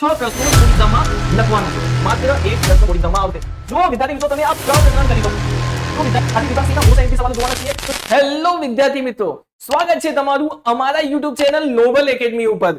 6 પ્રશ્નો બોર્ડ એક્ઝામમાં લખવાના છે. માત્ર એક પ્રશ્ન બોર્ડ એક્ઝામમાં આવશે. જો વિદ્યાર્થી મિત્રો તમે આ પ્રકરણ કરી દો તો વિદ્યાર્થી વિભાગના મોસ્ટ આઈએમપી સવાલો જોવાના છીએ. તો હેલો વિદ્યાર્થી મિત્રો, સ્વાગત છે તમારું અમારા YouTube ચેનલ નોબલ એકેડમી ઉપર.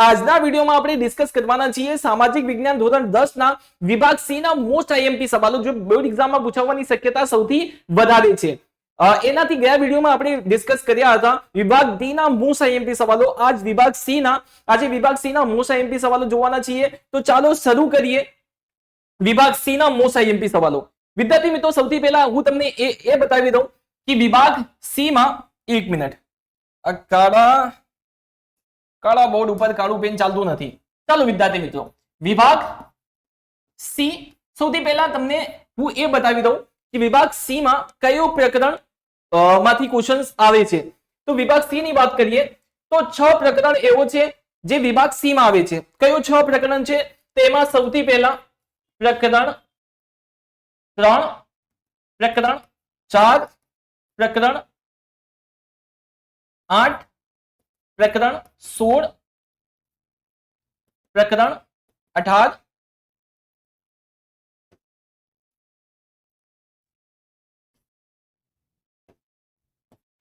આજના વિડીયોમાં આપણે ડિસ્કસ કરવાના છીએ સામાજિક વિજ્ઞાન ધોરણ 10 ના વિભાગ સી ના મોસ્ટ આઈએમપી સવાલો જો બોર્ડ એક્ઝામમાં પૂછાવાની શક્યતા સૌથી વધારે છે. એનાથી ગયા વિડીયોમાં આપણે ડિસ્કસ કર્યા હતા વિભાગ ડી ના મોસ્ટ આઈએમપી સવાલો. આજે વિભાગ સી ના મોસ્ટ આઈએમપી સવાલો જોવાના છીએ. તો ચાલો શરૂ કરીએ વિભાગ સી ના મોસ્ટ આઈએમપી સવાલો. વિદ્યાર્થી મિત્રો, સૌથી પહેલા હું તમને એ બતાવી દઉં કે વિભાગ સી માં 1 મિનિટ કાળા બોર્ડ ઉપર કાળું પેન ચાલતું નથી. ચાલો વિદ્યાર્થી મિત્રો, વિભાગ સી સૌથી પહેલા તમને હું એ બતાવી દઉં કે વિભાગ સી માં કયો પ્રકરણ માંથી ક્વેશ્ચન્સ આવે છે. તો વિભાગ સી ની વાત કરીએ તો 6 પ્રકરણ એવો છે જે વિભાગ સી માં આવે છે. કયો 6 પ્રકરણ છે? તેમાં સૌથી પહેલા પ્રકરણ 3, પ્રકરણ 4, પ્રકરણ 8, પ્રકરણ 16, પ્રકરણ 18,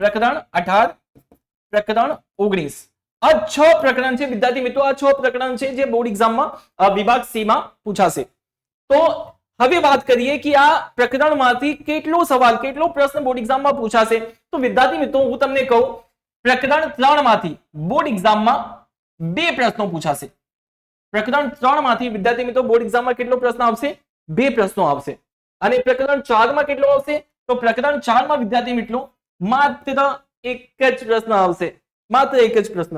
પ્રકરણ 18, પ્રકરણ 19. આ 6 પ્રકરણ છે વિદ્યાર્થી મિત્રો. આ 6 પ્રકરણ છે જે બોર્ડ એક્ઝામમાં વિભાગ સી માં પૂછાશે. તો હવે વાત કરીએ કે આ પ્રકરણમાંથી કેટલો પ્રશ્ન બોર્ડ એક્ઝામમાં પૂછાશે. તો વિદ્યાર્થી મિત્રો, હું તમને કહું, પ્રકરણ 3 માંથી બોર્ડ એક્ઝામમાં 2 પ્રશ્નો પૂછાશે. પ્રકરણ 3 માંથી વિદ્યાર્થી મિત્રો બોર્ડ એક્ઝામમાં કેટલો પ્રશ્ન આવશે? 2 પ્રશ્નો આવશે. અને પ્રકરણ 4 માં કેટલો આવશે? તો પ્રકરણ 4 માં વિદ્યાર્થી મિત્રો માત્ર એક જ પ્રશ્ન આવશે. માત્ર એક જ પ્રશ્ન.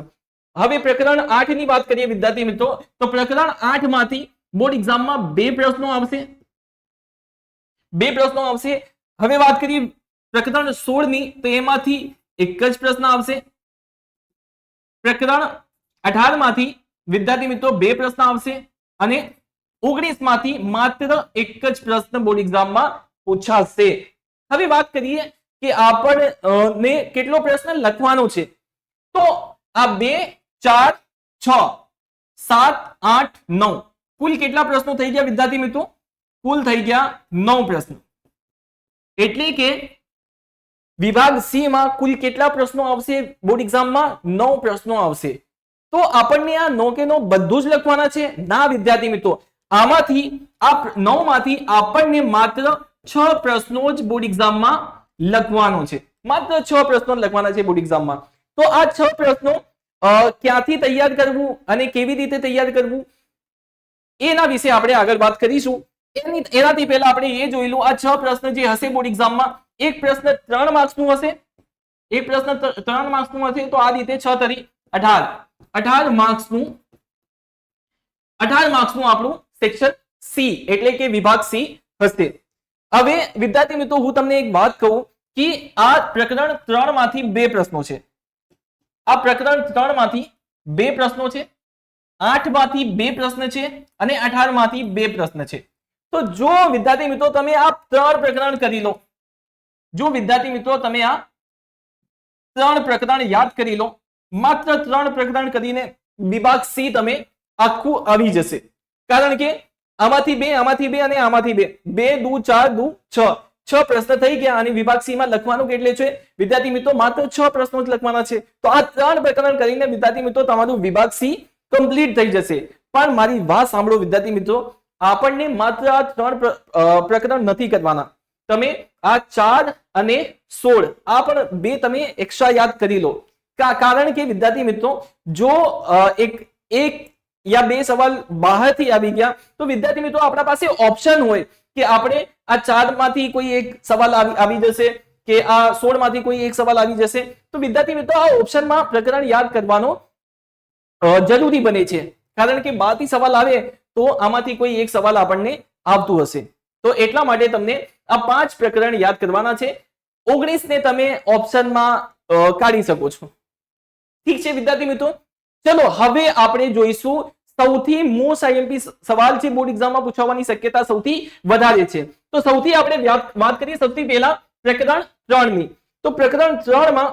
હવે પ્રકરણ 8 ની વાત કરીએ વિદ્યાર્થી મિત્રો, તો પ્રકરણ 8 માંથી બોર્ડ એક્ઝામમાં 2 પ્રશ્નો આવશે. 2 પ્રશ્નો આવશે. હવે વાત કરીએ પ્રકરણ 16 ની, તો એમાંથી એક જ પ્રશ્ન આવશે. પ્રકરણ 18 માંથી વિદ્યાર્થી મિત્રો 2 પ્રશ્ન આવશે. અને 19 માંથી માત્ર એક જ પ્રશ્ન બોર્ડ એક્ઝામમાં પૂછાશે. હવે વાત કરીએ કે આપણને કેટલો પ્રશ્ન લખવાનો છે. તો આ 2, 4, 6, 7, 8, 9 કુલ કેટલા પ્રશ્નો થઈ ગયા વિદ્યાર્થી મિત્રો? કુલ થઈ ગયા 9 પ્રશ્નો. એટલે કે વિભાગ સી માં કુલ કેટલા પ્રશ્નો આવશે બોર્ડ એક્ઝામમાં? 9 પ્રશ્નો આવશે. તો આપણને આ 9 કે 9 બધું જ લખવાના છે? ના વિદ્યાર્થી મિત્રો, આમાંથી આ 9 માંથી આપણને માત્ર 6 પ્રશ્નો જ બોર્ડ એક્ઝામમાં લખવાનો છે. માત્ર 6 પ્રશ્નો લખવાના છે બોર્ડ એક્ઝામમાં. તો આ 6 પ્રશ્નો ક્યાંથી તૈયાર કરવું અને કેવી રીતે તૈયાર કરવું એના વિશે આપણે આગળ વાત કરીશું. એનાથી પહેલા આપણે એ જોઈ લો, આ 6 પ્રશ્ન જે હશે બોર્ડ એક્ઝામમાં, એક પ્રશ્ન 3 માર્ક્સનું હશે. એક પ્રશ્ન 3 માર્ક્સનું હશે. તો આ રીતે 6 તરી 18 માર્ક્સનું આપણું સેક્શન સી એટલે કે વિભાગ સી હશે. હવે વિદ્યાર્થી મિત્રો, હું તમને એક વાત કહું કે આ પ્રકરણ 3 માંથી 2 પ્રશ્નો છે. આ પ્રકરણ 3 માંથી 2 પ્રશ્નો છે. 8 માંથી 2 પ્રશ્ન છે અને 18 માંથી 2 પ્રશ્ન છે. તો જો વિદ્યાર્થી મિત્રો તમે આ 3 પ્રકરણ કરી લો, જો વિદ્યાર્થી મિત્રો તમે આ 3 પ્રકરણ યાદ કરી લો, માત્ર 3 પ્રકરણ કરીને વિભાગ સી તમે આખું આવી જશે. કારણ કે આમાંથી 2, આમાંથી 2 અને આમાંથી 2, 2 દુ 4 દુ 6 પ્રશ્ન થઈ ગયા. અને વિભાગ સી માં લખવાનું કેટલે છે વિદ્યાર્થી મિત્રો? માત્ર 6 પ્રશ્નો જ લખવાના છે. તો આ 3 પ્રકરણ કરીને વિદ્યાર્થી મિત્રો તમારું વિભાગ સી કમ્પ્લીટ થઈ જશે. પણ મારી વાત સાંભળો વિદ્યાર્થી મિત્રો, આપણને માત્ર આ 3 પ્રકરણ નથી કરવાના. તમે આ 4 અને 16 આ પણ 2 તમે એક્સ્ટ્રા યાદ કરી લો. કારણ કે વિદ્યાર્થી મિત્રો, જો એક યા 2 સવાલ બહારથી આવી ગયા તો વિદ્યાર્થી મિત્રો આપણા પાસે ઓપ્શન હોય કે આપણે આ 4 માંથી કોઈ એક સવાલ આવી જશે કે આ 16 માંથી કોઈ એક સવાલ આવી જશે. તો વિદ્યાર્થી મિત્રો આ ઓપ્શનમાં પ્રકરણ યાદ કરવાનો જરૂરી બને છે. કારણ કે 12 થી સવાલ આવે તો આમાંથી કોઈ એક સવાલ આપણને આવતું હશે. તો એટલા માટે તમને આ 5 પ્રકરણ યાદ કરવાના છે. 19 ને તમે ઓપ્શનમાં કાઢી શકો છો. ઠીક છે વિદ્યાર્થી મિત્રો, ચલો હવે આપણે જોઈશું સૌથી મોસ્ટ આઈએમપી સવાલ છે બોર્ડ એક્ઝામમાં પૂછવાની શક્યતા સૌથી વધારે છે. તો સૌથી આપણે વાત કરીએ સૌથી પહેલા પ્રકરણ 3 ની. તો પ્રકરણ 3 માં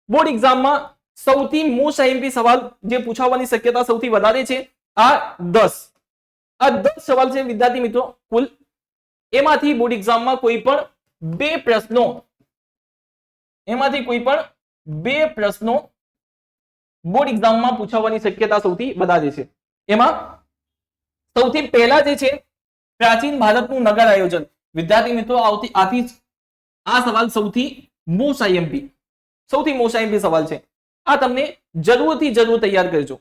બોર્ડ એક્ઝામમાં સૌથી મોસ્ટ આઈએમપી સવાલ જે પૂછાવાની શક્યતા સૌથી વધારે છે આ 10 સવાલ છે વિદ્યાર્થી મિત્રો કુલ. એમાંથી બોર્ડ એક્ઝામમાં કોઈ પણ બે પ્રશ્નો બોર્ડ એક્ઝામમાં પૂછાવાની શક્યતા સૌથી વધારે છે. એમાં સૌથી પહેલા જે છે પ્રાચીન ભારતનું નગર આયોજન. વિદ્યાર્થી મિત્રો આ સવાલ સૌથી મોસ્ટ આઈએમપી સવાલ છે. આ તમને જરૂરથી જરૂર તૈયાર કરજો.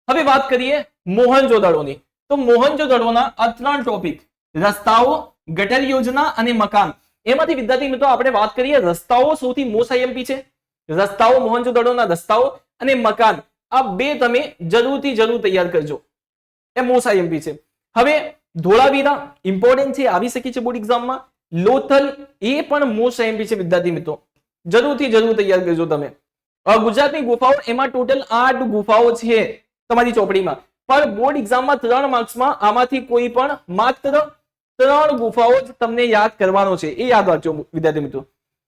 હવે વાત કરીએ મોહનજોદડોની. તો મોહનજોદડોના આ 3 ટોપિક, રસ્તાઓ, ગટર યોજના અને મકાન. એમાંથી વિદ્યાર્થી મિત્રો આપણે વાત કરીએ, રસ્તાઓ સૌથી મોસ્ટ આઈએમપી છે. રસ્તાઓ, મોહનજોદડોના રસ્તાઓ અને મકાન, આ બે તમે જરૂરથી જરૂર તૈયાર કરજો. એ મોસ્ટ આઈએમપી છે. હવે ધોળાવીરા ઇમ્પોર્ટન્ટ છે, આવી શકે છે બોર્ડ એક્ઝામમાં. લોથલ એ પણ મોસ્ટ આઈએમપી છે વિદ્યાર્થી મિત્રો, જરૂરથી જરૂર તૈયાર કરજો તમે. ગુજરાતની ગુફાઓ, એમાં ટોટલ 8 ગુફાઓ છે તમારી ચોપડીમાં, પણ બોર્ડ એક્ઝામમાં 3 માર્ક્સમાં આમાંથી કોઈ પણ માત્ર 3 ગુફાઓ જ તમને યાદ કરવાનો છે. એ યાદ રાખજો વિદ્યાર્થી મિત્રો.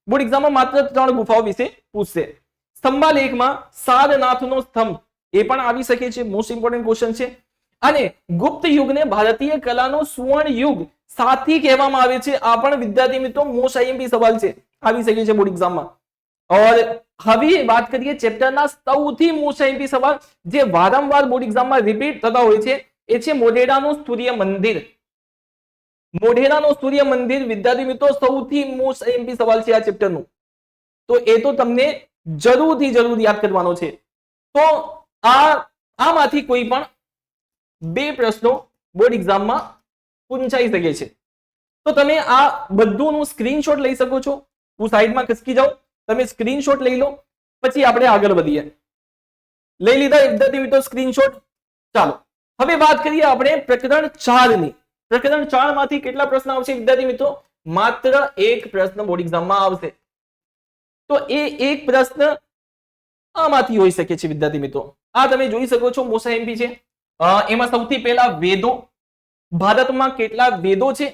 બોર્ડ એક્ઝામમાં માત્ર 3 ગુફાઓ વિશે પૂછશે. સ્તંભાલેખમાં સારનાથનો સ્તંભ એ પણ આવી શકે છે, મોસ્ટ ઇમ્પોર્ટન્ટ ક્વેશ્ચન છે. અને ગુપ્ત યુગને ભારતીય કલાનો સુવર્ણ યુગ સાથી કહેવામાં આવે છે. આ પણ વિદ્યાર્થી મિત્રો મોસ્ટ આઈએમપી સવાલ છે, આવી શકે છે બોર્ડ એક્ઝામમાં. और હવે વાત કરીએ ચેપ્ટરના સૌથી મોસ્ટ આઈએમપી સવાલ જે વારંવાર બોર્ડ એક્ઝામમાં રિપીટ થતા હોય છે, એ છે મોઢેરાનું સૂર્ય મંદિર. મોઢેરાનું સૂર્ય મંદિર વિદ્યાર્થી મિત્રો સૌથી મોસ્ટ આઈએમપી સવાલ છે આ ચેપ્ટરનું. તો એ તો તમને જરૂરથી જરૂર યાદ કરવાનો છે. તો આમાંથી કોઈ પણ 2 પ્રશ્નો બોર્ડ એક્ઝામમાં પૂછાઈ શકે છે. તો તમે આ બધુંનું સ્ક્રીનશોટ લઈ શકો છો. હું સાઈડમાં ખસકી જાઉં, તમે સ્ક્રીનશોટ લઈ લો, પછી આપણે આગળ વધીએ. લઈ લીધા વિદ્યાર્થી મિત્રો સ્ક્રીનશોટ? ચાલો હવે વાત કરીએ આપણે પ્રકરણ 4 ની. પ્રકરણ 4 માંથી કેટલા પ્રશ્ન આવશે વિદ્યાર્થી મિત્રો? માત્ર 1 પ્રશ્ન બોર્ડ એક્ઝામમાં આવશે. તો એ 1 પ્રશ્ન આમાંથી હોઈ શકે છે વિદ્યાર્થી મિત્રો. આ તમે જોઈ શકો છો મોસ્ટ આઈએમપી છે. એમાં સૌથી પહેલા વેદો. ભારતમાં કેટલા વેદો છે?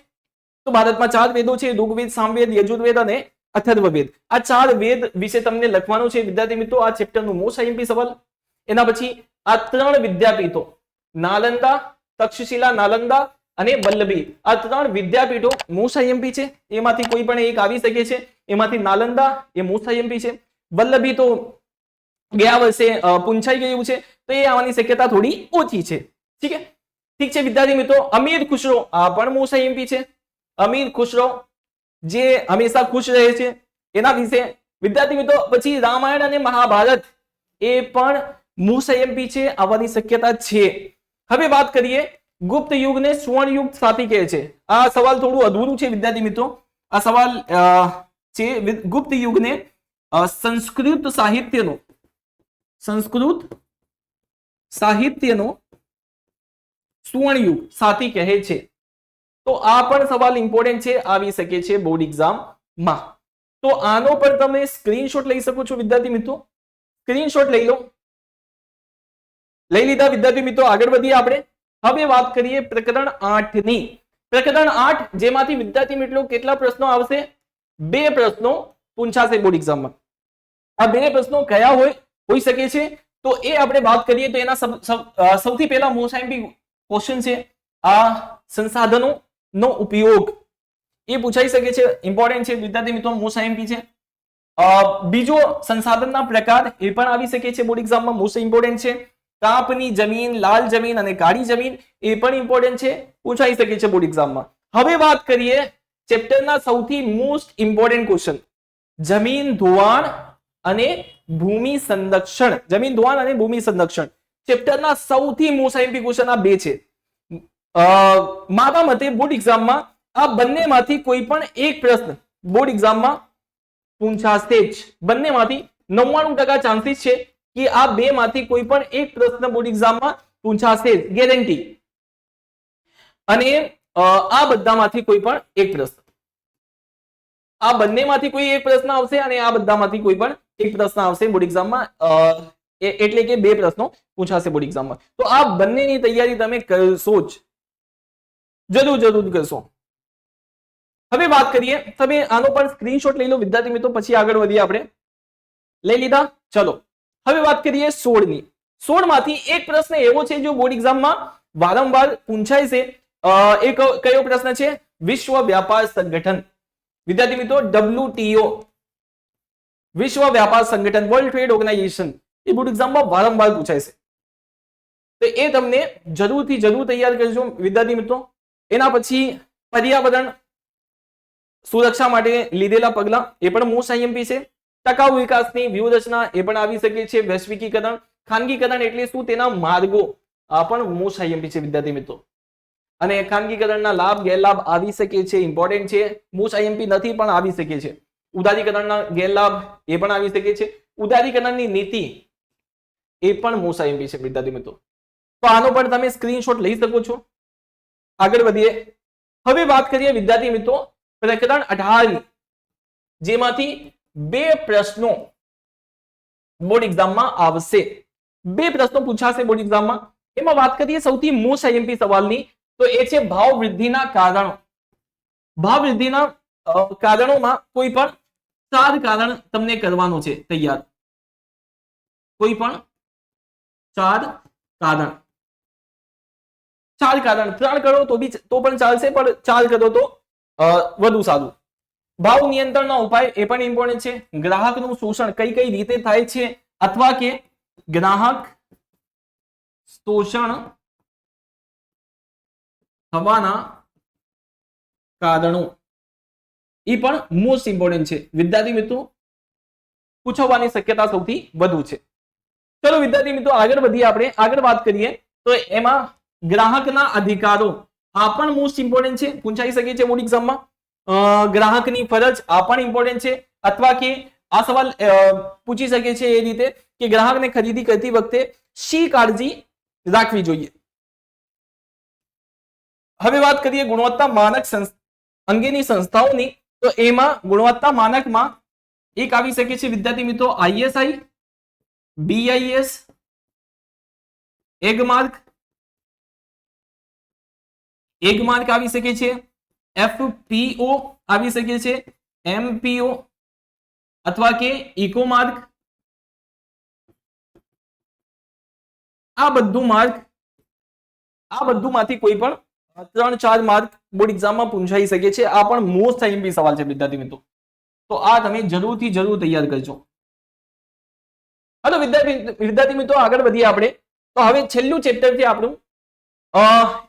તો ભારતમાં 4 વેદો છે, ઋગ્વેદ, સામવેદ, યજુર્વેદ અને અથર્વવેદ. આ 4 વેદ વિશે તમને લખવાનું છે વિદ્યાર્થી મિત્રો. આ ચેપ્ટરનું મોસ્ટ આઈએમપી સવાલ. એના પછી આ 3 વિદ્યાપીઠો, નાલંદા, તક્ષશિલા નાલંદા અને વલ્લભી, આ 3 વિદ્યાપીઠો મોસ્ટ આઈએમપી છે. એમાંથી કોઈ પણ એક આવી શકે છે. એમાંથી નાલંદા એ મોસ્ટ આઈએમપી છે. વલ્લભી તો ગયા વર્ષે પૂછાઈ ગયું છે, તો એ આવવાની શક્યતા થોડી ઓછી છે. ઠીક છે વિદ્યાર્થી મિત્રો. અમીર ખુશરો, આ પણ મોસ્ટ આઈએમપી છે. અમીર ખુશરો જે હંમેશા ખુશ રહે છે, એના વિશે વિદ્યાર્થી મિત્રો. પછી રામાયણ અને મહાભારત એ પણ મોસ્ટ આઈએમપી છે, આવવાની શક્યતા છે. હવે વાત કરીએ ગુપ્ત યુગને સુવર્ણ યુગ સાથી કહે છે. આ સવાલ થોડું અધૂરું છે વિદ્યાર્થી મિત્રો. આ સવાલ છે ગુપ્ત યુગને સંસ્કૃત સાહિત્યનો સુવર્ણ યુગ સાથી કહે છે. તો આ પણ સવાલ ઇમ્પોર્ટન્ટ છે, આવી શકે છે બોર્ડ એક્ઝામમાં. તો આનો પણ તમે સ્ક્રીનશોટ લઈ શકો છો વિદ્યાર્થી મિત્રો. સ્ક્રીનશોટ લઈ લો. લઈ લીધા વિદ્યાર્થી મિત્રો, આગળ વધીએ આપણે. હવે વાત કરીએ પ્રકરણ 8 ની. પ્રકરણ 8 જેમાંથી વિદ્યાર્થી મિત્રો કેટલા પ્રશ્નો આવશે? 2 પ્રશ્નો પૂછાશે બોર્ડ એક્ઝામમાં. આ 2 પ્રશ્નો કયા હોઈ શકે છે? તો એ આપણે વાત કરીએ તો એના સૌથી પહેલા મોસ્ટ આઈએમપી ક્વેશ્ચન છે આ સંસાધનો નો ઉપયોગ, એ પૂછાઈ શકે છે, ઇમ્પોર્ટન્ટ છે વિદ્યાર્થી મિત્રો, મોસ્ટ આઈએમપી છે. બીજો સંસાધનના પ્રકાર એ પણ આવી શકે છે બોર્ડ એક્ઝામમાં, મોસ્ટ ઇમ્પોર્ટન્ટ છે. કાપની જમીન, લાલ જમીન અને કાળી જમીન એ પણ ઇમ્પોર્ટન્ટ છે, પૂછાઈ શકે છે બોર્ડ એક્ઝામમાં. હવે વાત કરીએ ચેપ્ટરના સૌથી મોસ્ટ ઇમ્પોર્ટન્ટ ક્વેશ્ચન, જમીન ધોવાણ અને ભૂમિ સંરક્ષણ. જમીન ધોવાણ અને ભૂમિ સંરક્ષણ ચેપ્ટરના સૌથી મોસ્ટ આઈએમપી ક્વેશ્ચન આ 2 છે. મારા મતે બોર્ડ એક્ઝામમાં આ બંનેમાંથી કોઈ પણ એક પ્રશ્ન બોર્ડ એક્ઝામમાં પૂછાશે જ. બંનેમાંથી 99% ચાન્સીસ છે કે આ 2 માંથી કોઈ પણ એક પ્રશ્ન બોર્ડ એક્ઝામમાં પૂછાશે જ, ગેરંટી. અને આ બધામાંથી કોઈ પણ એક પ્રશ્ન, આ બંનેમાંથી કોઈ એક પ્રશ્ન આવશે અને આ બધામાંથી કોઈ પણ એક પ્રશ્ન આવશે બોર્ડ એક્ઝામમાં. એટલે કે 2 પ્રશ્નો પૂછાશે બોર્ડ એક્ઝામમાં. તો આ બંનેની તૈયારી તમે કરશો જ, જરૂર કરશો. હવે વાત કરીએ, તમે આનો પણ સ્ક્રીનશોટ લઈ લો વિદ્યાર્થી મિત્રો, પછી આગળ વધીએ આપણે. લઈ લીધા? ચલો હવે વાત કરીએ 16 ની. 16 માંથી એક પ્રશ્ન એવો છે જો બોર્ડ એક્ઝામમાં વારંવાર પૂછાય છે. એક કયો પ્રશ્ન છે? વિશ્વ વ્યાપાર સંગઠન. વિદ્યાર્થી મિત્રો, WTO, વિશ્વ વ્યાપાર સંગઠન, વર્લ્ડ ટ્રેડ ઓર્ગેનાઇઝેશન, એ બોર્ડ એક્ઝામમાં વારંવાર પૂછાય છે. તો એ તમને જરૂર તૈયાર કરજો વિદ્યાર્થી મિત્રો. એના પછી પર્યાવરણ સુરક્ષા માટે લીધેલા પગલા, એ પણ મોસ્ટ આઈએમપી છે. ટકાઉ વિકાસની વ્યૂહરચના, એ પણ આવી શકે છે. વૈશ્વિકીકરણ, ખાનગીકરણ એટલે શું, તેના માર્ગો, આ પણ મોસ્ટ આઈએમપી છે વિદ્યાર્થી મિત્રો. અને ખાનગીકરણના લાભ ગેરલાભ આવી શકે છે, ઇમ્પોર્ટન્ટ છે. મોસ્ટ આઈએમપી નથી પણ આવી શકે છે. ઉદારીકરણના ગેરલાભ, એ પણ આવી શકે છે. ઉદારીકરણની નીતિ, એ પણ મોસ્ટ આઈએમપી છે વિદ્યાર્થી મિત્રો. તો આનો પણ તમે સ્ક્રીનશોટ લઈ શકો છો. આગળ વધીએ. હવે વાત કરીએ વિદ્યાર્થી મિત્રો પ્રકરણ 18, જેમાંથી 2 પ્રશ્નો બોર્ડ એક્ઝામમાં આવશે. 2 પ્રશ્નો પૂછાશે બોર્ડ એક્ઝામમાં. એમાં વાત કરીએ સૌથી મોસ્ટ આઈએમપી સવાલની, તો એ છે ભાવ વૃદ્ધિના કારણો. ભાવ વૃદ્ધિના કારણોમાં કોઈ પણ 4 કારણ તમને કરવાનું છે તૈયાર. કોઈ પણ 4 કારણ, 3 કરો તો પણ ચાલશે, પણ 4 કરો તો વધુ સારું. ભાવ નિયંત્રણના ઉપાય, એ પણ ઇમ્પોર્ટન્ટ છે. ગ્રાહકનું શોષણ કઈ રીતે થાય છે, અથવા કે ગ્રાહક શોષણ થવાના કારણો, એ પણ મોસ્ટ ઇમ્પોર્ટન્ટ છે વિદ્યાર્થી મિત્રો. પૂછવાની શક્યતા સૌથી વધુ છે. ચલો વિદ્યાર્થી મિત્રો આગળ વધીએ. આપણે આગળ વાત કરીએ તો એમાં ગ્રાહકના અધિકારો, આ પણ મોસ્ટ ઇમ્પોર્ટન્ટ છે, પૂછાઈ શકે છે બોર્ડ એક્ઝામમાં. ગ્રાહકની ફરજ, આ પણ ઇમ્પોર્ટન્ટ છે. અથવા કે આ સવાલ પૂછી શકે છે એ રીતે કે ગ્રાહકને ખરીદી કરતી વખતે શી કાળજી રાખવી જોઈએ. હવે વાત કરીએ ગુણવત્તા માનક અંગેની સંસ્થાઓની, તો એમાં ગુણવત્તા માનકમાં એક આવી શકે છે વિદ્યાર્થી મિત્રો ISI, BIS, એગમાર્ક આવી શકે છે, FPO આવી શકે છે, MPO અથવા કે ઇકોમાર્ક. આ બધુંમાંથી કોઈ પણ 3-4 માર્ક બોર્ડ એક્ઝામમાં પૂછાઈ શકે છે. આ પણ મોસ્ટ આઈએમપી સવાલ છે વિદ્યાર્થી મિત્રો. તો આ તમે જરૂર તૈયાર કરજો. હાલો વિદ્યાર્થી મિત્રો આગળ વધીએ આપણે. તો હવે છેલ્લું ચેપ્ટર છે આપણું.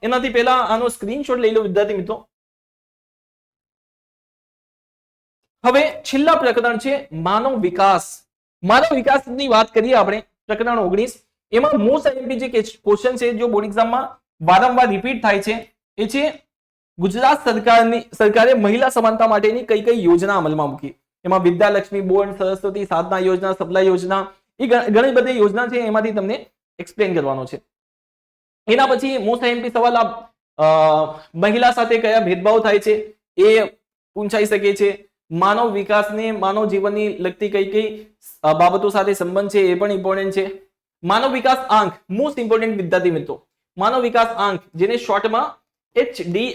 એનાથી પહેલા આનો સ્ક્રીનશોટ લઈ લો વિદ્યાર્થી મિત્રો. હવે છેલ્લા પ્રકરણ છે માનવ વિકાસ. માનવ વિકાસની વાત કરીએ આપણે, પ્રકરણ 19. એમાં મોસ્ટ આઈએમપી જે ક્વેશ્ચન છે જો બોર્ડ એક્ઝામમાં વારંવાર રિપીટ થાય છે, એ છે ગુજરાત સરકારે મહિલા સમાનતા માટેની કઈ યોજના અમલમાં મૂકી. એમાં વિદ્યાલક્ષ્મી બોર્ડ, સરસ્વતી સાધના યોજના, સબલા યોજના, એ ઘણી બધી યોજના છે. એમાંથી તમને એક્સપ્લેન કરવાનો છે. એના પછી મોસ્ટ આઈએમપી સવાલ, મહિલા સાથે કયા ભેદભાવ થાય છે એ પૂછાઈ શકે છે. માનવ વિકાસને માનવ જીવનની લગતી કઈ બાબતો સાથે સંબંધ છે, એ પણ ઇમ્પોર્ટન્ટ છે. માનવ વિકાસ આંક, મોસ્ટ ઇમ્પોર્ટન્ટ વિદ્યાર્થી મિત્રો. માનવ વિકાસ આંક, જેને શોર્ટમાં HDI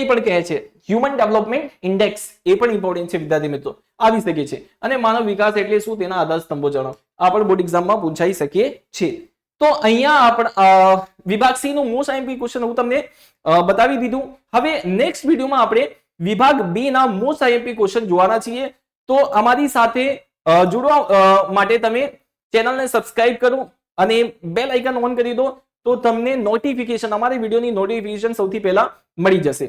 પણ કહે છે, હ્યુમન ડેવલપમેન્ટ ઇન્ડેક્સ, એ પણ ઇમ્પોર્ટન્ટ છે વિદ્યાર્થી મિત્રો, આવી શકે છે. અને માનવ વિકાસ એટલે શું, તેના આધાર સ્તંભો જણાવો, આ પણ બોર્ડ એક્ઝામમાં પૂછાઈ શકે છે. તો અહીંયા વિભાગ સી નું મોસ્ટ આઈએમપી ક્વેશ્ચન હું તમને બતાવી દીધું. હવે નેક્સ્ટ વિડીયોમાં આપણે વિભાગ બી ના મોસ્ટ આઈએમપી ક્વેશ્ચન જોવાના છીએ. તો અમારી સાથે જોડવા માટે તમે ચેનલને સબસ્ક્રાઇબ કરો અને બેલ આઇકન ઓન કરી દો, તો તમને નોટિફિકેશન, અમારી વિડીયોની નોટિફિકેશન સૌથી પહેલા મળી જશે.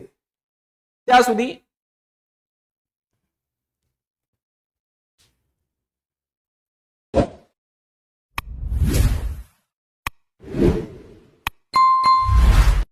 ત્યાં સુધી